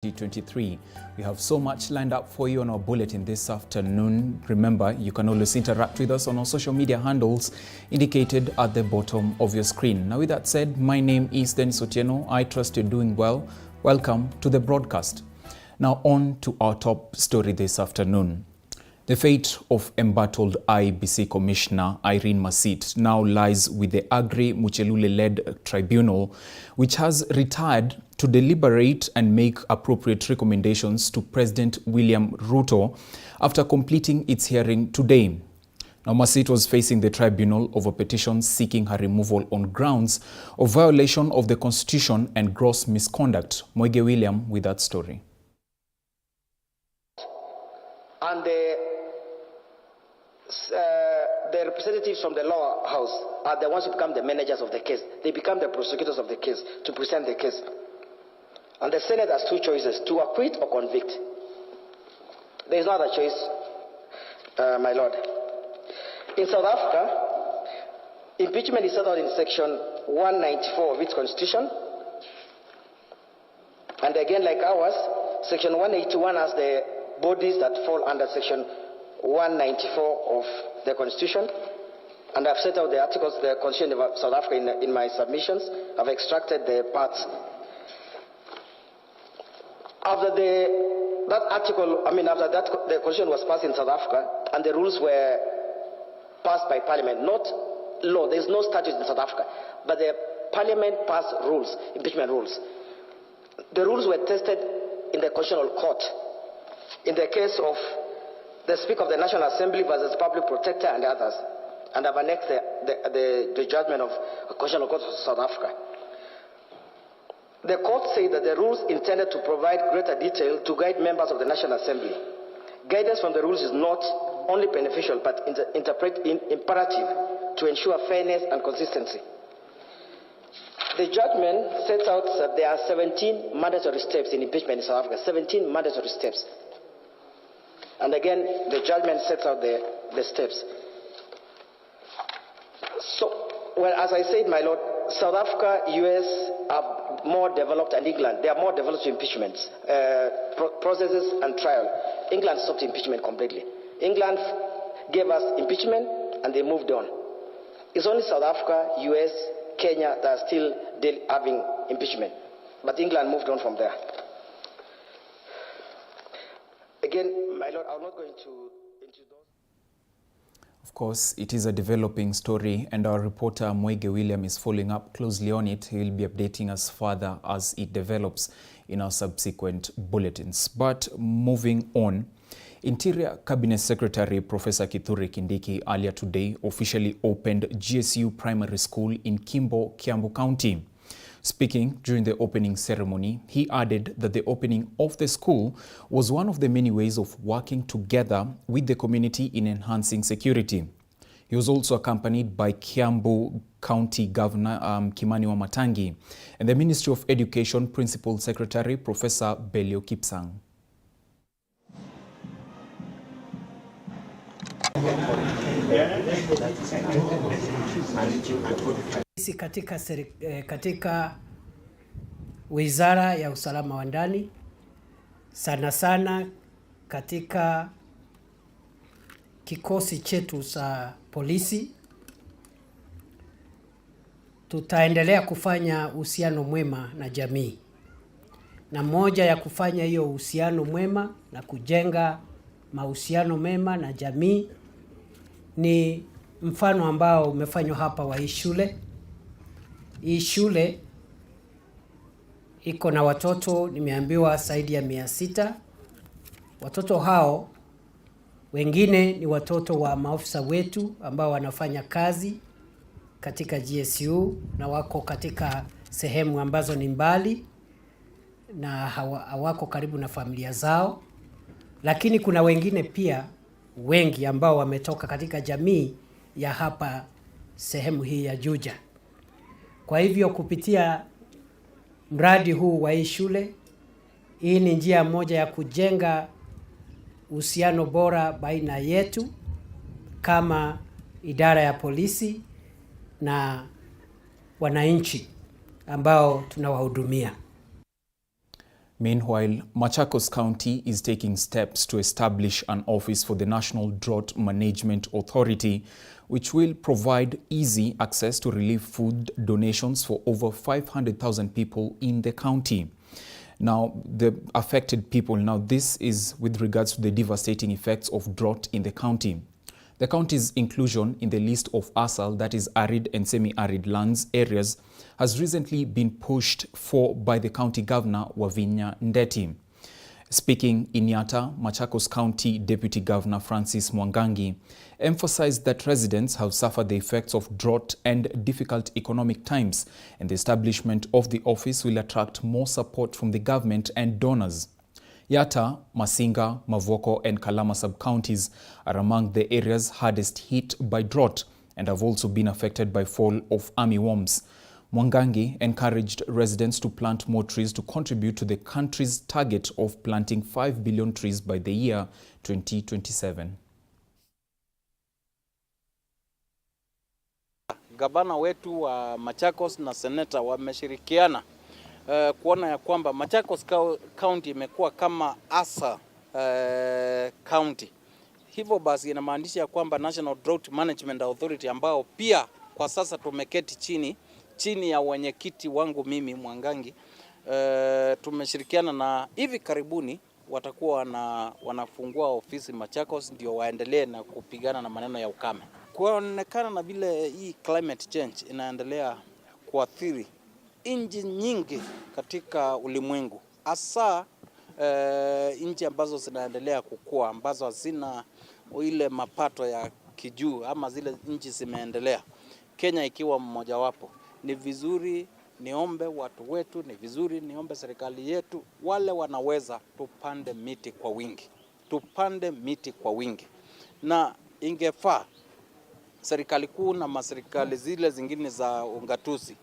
2023. We have so much lined up for you on our bulletin this afternoon. Remember, you can always interact with us on our social media handles indicated at the bottom of your screen. Now, with that said, my name is Dennis Otieno. I trust you're doing well. Welcome to the broadcast. Now, on to our top story this afternoon. The fate of embattled IEBC Commissioner Irene Masit now lies with the Agri Muchelule-led tribunal, which has retired to deliberate and make appropriate recommendations to President William Ruto after completing its hearing today. Now, Masit was facing the tribunal over petitions seeking her removal on grounds of violation of the Constitution and gross misconduct. Moige William with that story. And the representatives from the lower house are the ones who become the managers of the case. They become the prosecutors of the case to present the case. And the Senate has two choices, to acquit or convict. There is no other choice, my lord. In South Africa, impeachment is set out in section 194 of its constitution. And again, like ours, section 181 has the bodies that fall under section 194 of the Constitution, and I've set out the articles, the Constitution of South Africa in my submissions. I've extracted the parts. After that article, after that, the Constitution was passed in South Africa, and the rules were passed by Parliament, not law. There's no statute in South Africa, but the Parliament passed rules, impeachment rules. The rules were tested in the Constitutional Court. In the case of the Speaker of the National Assembly versus Public Protector and others, and I've annexed the judgment of the Constitutional Court of South Africa. The court said that the rules intended to provide greater detail to guide members of the National Assembly. Guidance from the rules is not only beneficial but imperative to ensure fairness and consistency. The judgment sets out that there are 17 mandatory steps in impeachment in South Africa, 17 mandatory steps. And again, the judgment sets out the steps. So, well, as I said, my lord, South Africa, US are more developed, and England, they are more developed to impeachments, processes and trial. England stopped impeachment completely. England gave us impeachment and they moved on. It's only South Africa, US, Kenya that are still having impeachment. But England moved on from there. Again, my lord, I'm not going to into those. Of course, it is a developing story, and our reporter Moige William is following up closely on it. He will be updating us further as it develops in our subsequent bulletins. But moving on, Interior Cabinet Secretary Professor Kithure Kindiki earlier today officially opened GSU Primary School in Kimbo, Kiambu County. Speaking during the opening ceremony, he added that the opening of the school was one of the many ways of working together with the community in enhancing security. He was also accompanied by Kiambu County Governor Kimani Wamatangi and the Ministry of Education Principal Secretary Professor Belio Kipsang. Sisi katika Wizara ya Usalama wa Ndani, sana katika kikosi chetu cha polisi, tutaendelea kufanya uhusiano mwema na jamii. Na moja ya kufanya hiyo uhusiano mwema na kujenga mahusiano mema na jamii ni mfano ambao umefanywa hapa wa hii shule. Hii shule iko na watoto, nimeambiwa zaidi ya 600. Watoto hao wengine ni watoto wa maofisa wetu ambao wanafanya kazi katika GSU na wako katika sehemu ambazo ni mbali na hawako karibu na familia zao. Lakini kuna wengine pia wengi ambao wametoka katika jamii ya hapa sehemu hii ya Juja. Kwa hivyo kupitia mradi huu wa hii shule, hii ni njia moja ya kujenga uhusiano bora baina yetu kama idara ya polisi na wananchi ambao tunawahudumia. Meanwhile, Machakos County is taking steps to establish an office for the National Drought Management Authority, which will provide easy access to relief food donations for over 500,000 people in the county. Now, the affected people, this is with regards to the devastating effects of drought in the county. The county's inclusion in the list of ASAL, that is arid and semi-arid lands areas, has recently been pushed for by the county governor, Wavinya Ndeti. Speaking in Yatta, Machakos County Deputy Governor Francis Mwangangi emphasized that residents have suffered the effects of drought and difficult economic times, and the establishment of the office will attract more support from the government and donors. Yatta, Masinga, Mavoko and Kalama sub-counties are among the areas hardest hit by drought and have also been affected by fall of armyworms. Mwangangi encouraged residents to plant more trees to contribute to the country's target of planting 5 billion trees by the year 2027. Gavana wetu wa Machakos na seneta wameshirikiana kuona ya kwamba Machakos County imekuwa kama ASA county. Hivyo basi inamaanisha kwamba National Drought Management Authority ambao pia kwa sasa tumeketi chini ya wenyekiti wangu mimi Mwangangi, tumeshirikiana na hivi karibuni watakuwa wanafungua ofisi Machakos ndio waendelee na kupigana na maneno ya ukame. Kuonekana na vile hii climate change inaendelea kuathiri nchi nyingi katika ulimwengu, hasa nchi ambazo zinaendelea kukua, ambazo hazina ile mapato ya kijuu ama zile nchi zimeendelea, Kenya ikiwa mmoja wapo. Ni vizuri niombe watu wetu, ni vizuri niombe serikali yetu, wale wanaweza tupande miti kwa wingi. Tupande miti kwa wingi. Na ingefaa serikali kuu na maserikali zile zingine za ungatuzi,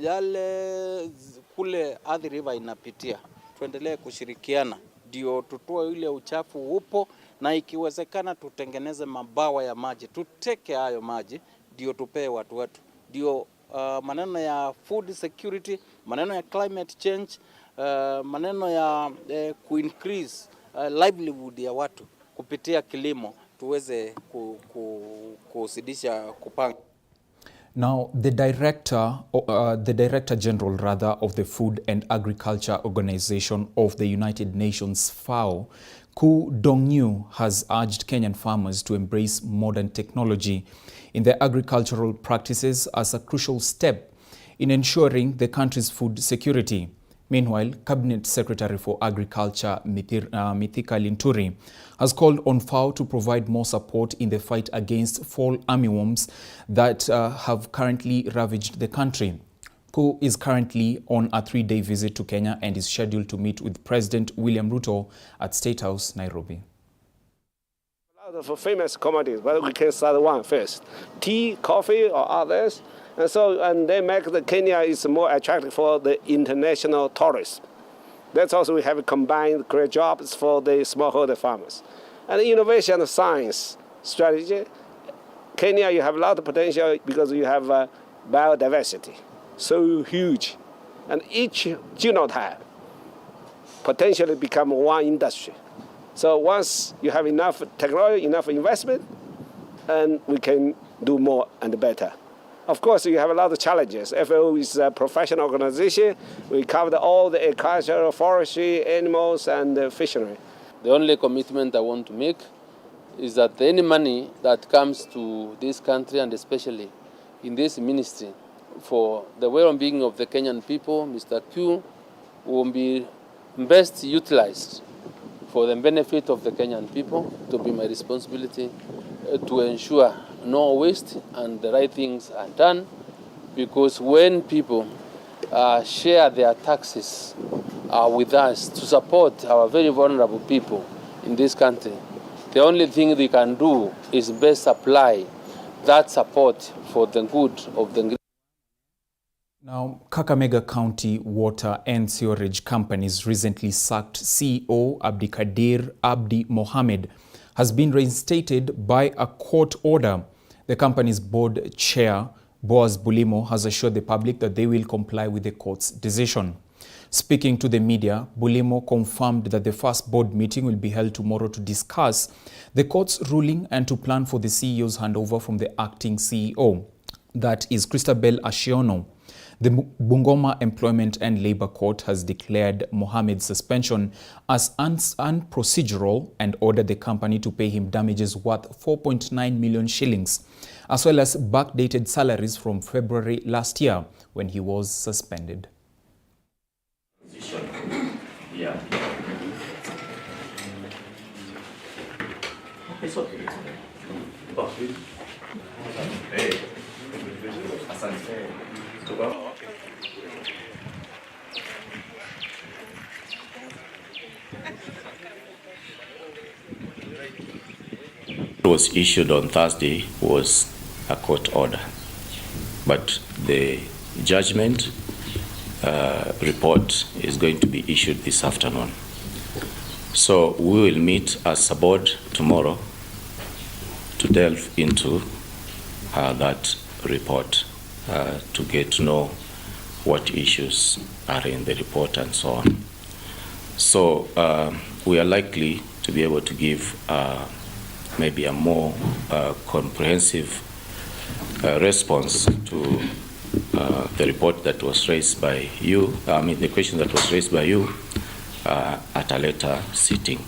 yale kule Athi River inapitia, tuendelee kushirikiana ndio tutoe ile uchafu upo, na ikiwezekana tutengeneze mabawa ya maji, tuteke hayo maji ndio tupee watu wetu. Ndio maneno ya food security, maneno ya climate change, maneno ya increase livelihood ya watu kupitia kilimo tuweze kusidisha kupanga. Now, the Director General of the Food and Agriculture Organization of the United Nations, FAO, Ku Dongyu, has urged Kenyan farmers to embrace modern technology in their agricultural practices as a crucial step in ensuring the country's food security. Meanwhile, Cabinet Secretary for Agriculture Mithika Linturi has called on FAO to provide more support in the fight against fall armyworms that have currently ravaged the country. Ku is currently on a 3-day visit to Kenya and is scheduled to meet with President William Ruto at State House, Nairobi. A lot of famous commodities, but we can start one first. Tea, coffee, or others. And they make Kenya is more attractive for the international tourists. That's also we have combined great jobs for the smallholder farmers. And innovation and science strategy, Kenya, you have a lot of potential because you have biodiversity, so huge. And each genotype potentially become one industry. So once you have enough technology, enough investment, and we can do more and better. Of course, you have a lot of challenges. FAO is a professional organization. We cover all the agriculture, forestry, animals, and fishery. The only commitment I want to make is that any money that comes to this country, and especially in this ministry, for the well-being of the Kenyan people, Mr. Q, will be best utilized for the benefit of the Kenyan people. To be my responsibility to ensure no waste and the right things are done, because when people share their taxes with us to support our very vulnerable people in this country, the only thing they can do is best supply that support for the good of the. Now, Kakamega County Water and Sewerage Companies recently sacked CEO Abdikadir Abdi Mohammed has been reinstated by a court order. The company's board chair, Boaz Bulimo, has assured the public that they will comply with the court's decision. Speaking to the media, Bulimo confirmed that the first board meeting will be held tomorrow to discuss the court's ruling and to plan for the CEO's handover from the acting CEO, that is Christabel Ashiono. The Bungoma Employment and Labour Court has declared Mohammed's suspension as unprocedural and ordered the company to pay him damages worth 4.9 million shillings, as well as backdated salaries from February last year when he was suspended. Yeah. It's okay. Hey. Was issued on Thursday was a court order, but the judgment report is going to be issued this afternoon. So we will meet as a board tomorrow to delve into that report to get to know what issues are in the report and so on. So we are likely to be able to give maybe a more comprehensive response to the report that was raised by you, the question that was raised by you at a later sitting.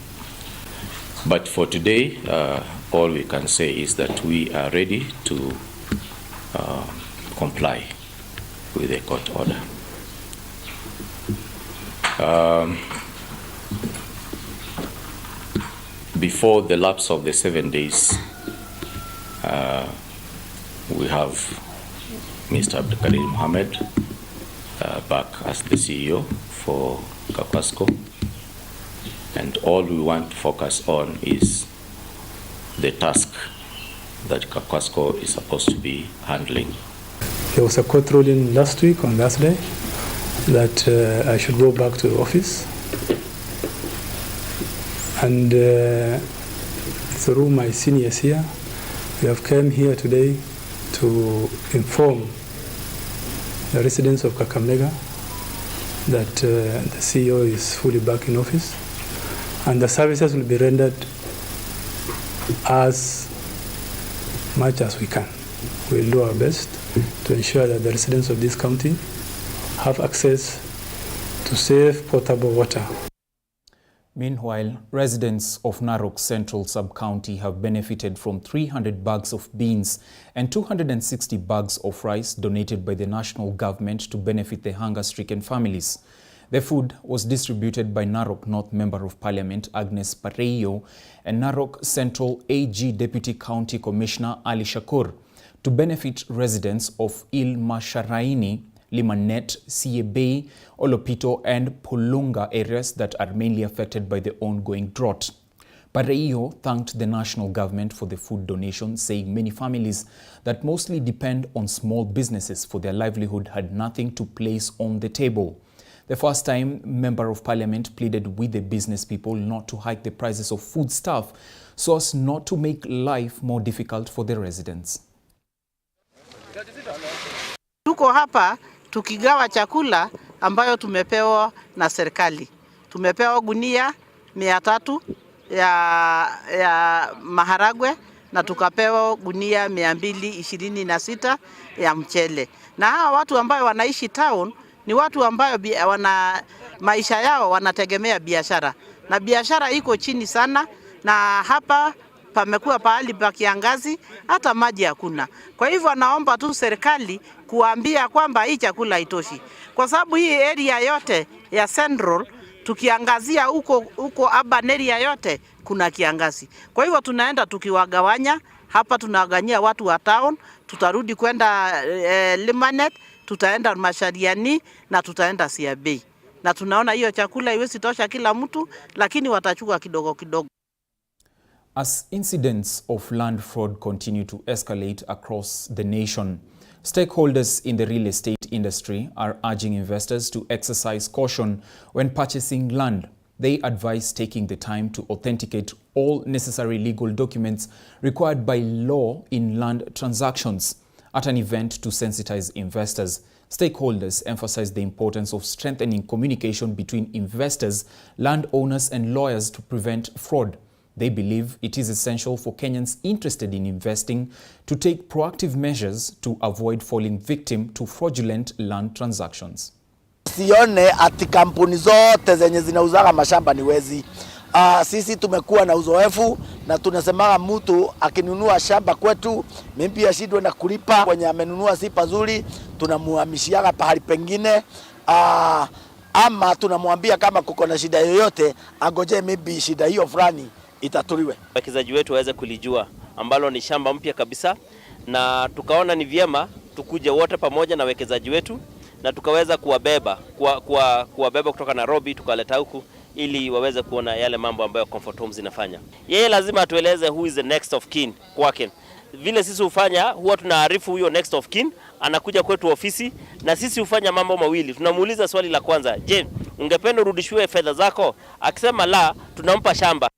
But for today, all we can say is that we are ready to comply with the court order. Before the lapse of the 7 days, we have Mr. Abdulkadir Mohammed back as the CEO for Kakwasco, and all we want to focus on is the task that Kakwasco is supposed to be handling. There was a court ruling last week on Thursday that I should go back to office, and through my seniors here, we have come here today to inform the residents of Kakamega that the CEO is fully back in office, and the services will be rendered as much as we can. We'll do our best to ensure that the residents of this county have access to safe, potable water. Meanwhile, residents of Narok Central Sub-County have benefited from 300 bags of beans and 260 bags of rice donated by the national government to benefit the hunger-stricken families. The food was distributed by Narok North Member of Parliament Agnes Pareyo and Narok Central AG Deputy County Commissioner Ali Shakur to benefit residents of Il Masharaini, Limanet, Siebei, Olopito and Pulunga areas that are mainly affected by the ongoing drought. Pareyo thanked the national government for the food donation, saying many families that mostly depend on small businesses for their livelihood had nothing to place on the table. The first time Member of Parliament pleaded with the business people not to hike the prices of foodstuff so as not to make life more difficult for the residents. Tuko hapa tukigawa chakula ambayo tumepewa na serikali. Tumepewa gunia 300 ya maharagwe na tukapewa gunia 226 ya mchele. Na hawa watu ambao wanaishi town ni watu ambao maisha yao wanategemea biashara. Na biashara iko chini sana, na hapa pamekuwa pahali pa kiangazi, hata maji hakuna. Kwa hivyo naomba tu serikali kuambia kwamba hii chakula haitoshi. Kwa sababu hii area yote ya Central tukiangazia huko urban area yote kuna kiangazi. Kwa hivyo tunaenda tukiwagawanya, hapa tunawaganyia watu wa town, tutarudi kwenda Limanet, tutaenda Mashariani na tutaenda Siebei. Na tunaona hiyo chakula haiwezi tosha kila mtu, lakini watachukua kidogo kidogo. As incidents of land fraud continue to escalate across the nation, stakeholders in the real estate industry are urging investors to exercise caution when purchasing land. They advise taking the time to authenticate all necessary legal documents required by law in land transactions. At an event to sensitize investors, Stakeholders emphasized the importance of strengthening communication between investors, landowners and lawyers to prevent fraud. They believe it is essential for Kenyans interested in investing to take proactive measures to avoid falling victim to fraudulent land transactions. Sione ati kampuni zote zenye zinauzaga mashamba ni wezi. Sisi tumekuwa na uzoefu na tunasemaga mtu akinunua shamba kwetu mimi ashindwe na kulipa kwenye amenunua si pazuri, tunamuhamishiaga pahali pengine, ama tunamwambia kama kuko na shida yoyote angoje maybe shida hiyo fulani itatuliwe. Wawekezaji wetu waweze kulijua ambalo ni shamba mpya kabisa, na tukaona ni vyema tukuje wote pamoja na wawekezaji wetu na tukaweza kuwabeba kutoka Nairobi tukaleta huku ili waweze kuona yale mambo ambayo Comfort Homes inafanya. Yeye lazima atueleze who is the next of kin kwake. Vile sisi hufanya huwa tunaarifu huyo next of kin, anakuja kwetu ofisi na sisi hufanya mambo mawili. Tunamuuliza swali la kwanza, je, ungependa urudishiwe fedha zako? Akisema la, tunampa shamba.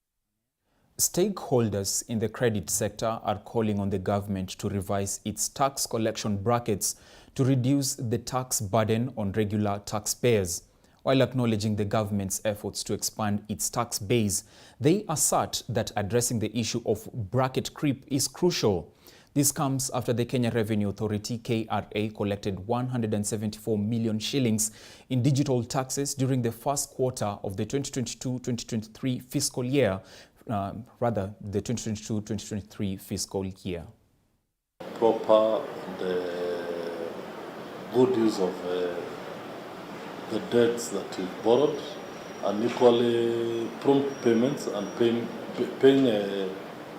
Stakeholders in the credit sector are calling on the government to revise its tax collection brackets to reduce the tax burden on regular taxpayers. While acknowledging the government's efforts to expand its tax base, they assert that addressing the issue of bracket creep is crucial. This comes after the Kenya Revenue Authority (KRA) collected 174 million shillings in digital taxes during the first quarter of the 2022-2023 fiscal year, the 2022-2023 fiscal year. Proper and good use of the debts that we borrowed, and equally prompt payments and paying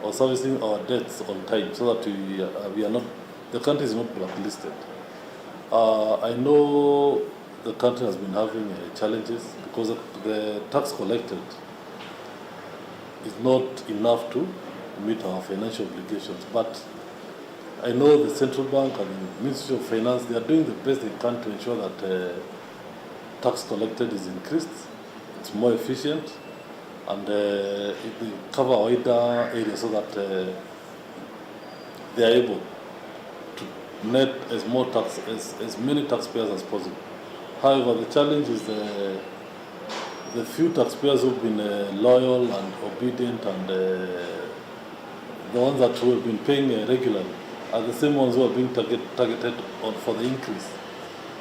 or servicing our debts on time, so that we are not, the country is not blacklisted. I know the country has been having challenges because the tax collected is not enough to meet our financial obligations, but I know the Central Bank and the Ministry of Finance, they are doing the best they can to ensure that tax collected is increased, it's more efficient, and it will cover wider areas so that they are able to net as many taxpayers as possible. However, the challenge is the few taxpayers who've been loyal and obedient, and the ones that who have been paying regularly are the same ones who are being targeted for the increase.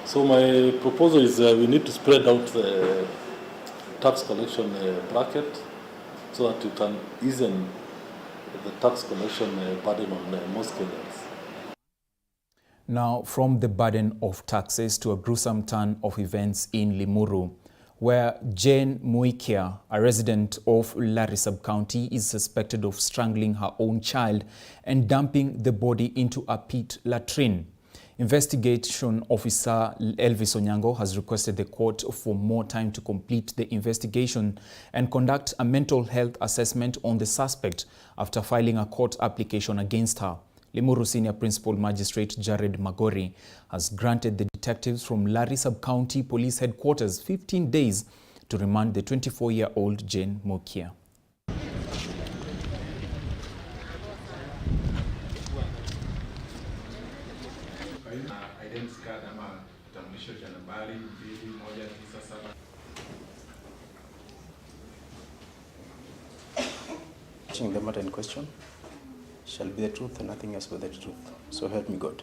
So my proposal is we need to spread out the tax collection bracket so that you can ease the tax collection burden on most Kenyans. Now, from the burden of taxes to a gruesome turn of events in Limuru, where Jane Muikia, a resident of Lari Sub-County, is suspected of strangling her own child and dumping the body into a pit latrine. Investigation Officer Elvis Onyango has requested the court for more time to complete the investigation and conduct a mental health assessment on the suspect after filing a court application against her. Limuru Senior Principal Magistrate Jared Magori has granted the detectives from Lari Sub-County Police Headquarters 15 days to remand the 24-year-old Jane Muikia. The matter in question shall be the truth and nothing else but the truth. So help me God.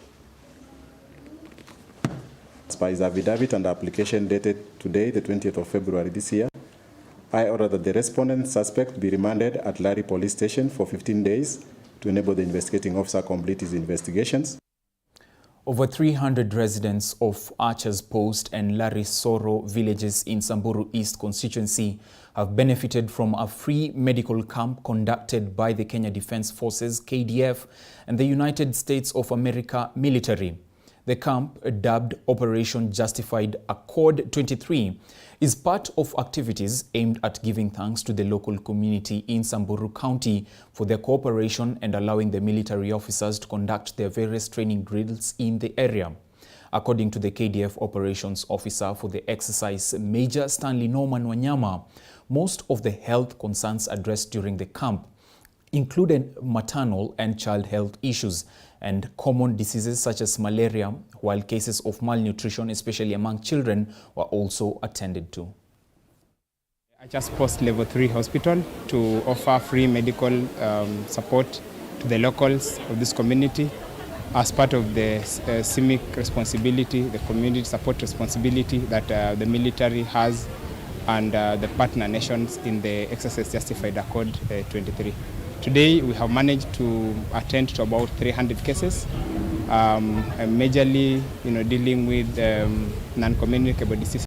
As per his affidavit and application dated today, the 20th of February this year, I order that the respondent suspect be remanded at Lari Police Station for 15 days to enable the investigating officer complete his investigations. Over 300 residents of Archers Post and Lari Soro villages in Samburu East constituency have benefited from a free medical camp conducted by the Kenya Defence Forces, KDF, and the United States of America military. The camp, dubbed Operation Justified Accord 23, is part of activities aimed at giving thanks to the local community in Samburu County for their cooperation and allowing the military officers to conduct their various training drills in the area. According to the KDF operations officer for the exercise, Major Stanley Norman Wanyama, most of the health concerns addressed during the camp included maternal and child health issues and common diseases such as malaria, while cases of malnutrition, especially among children, were also attended to. I just post level 3 hospital to offer free medical support to the locals of this community as part of the CIMIC responsibility, the community support responsibility that the military has and the partner nations in the Exercise Justified Accord 23. Today we have managed to attend to about 300 cases, majorly dealing with non-communicable diseases.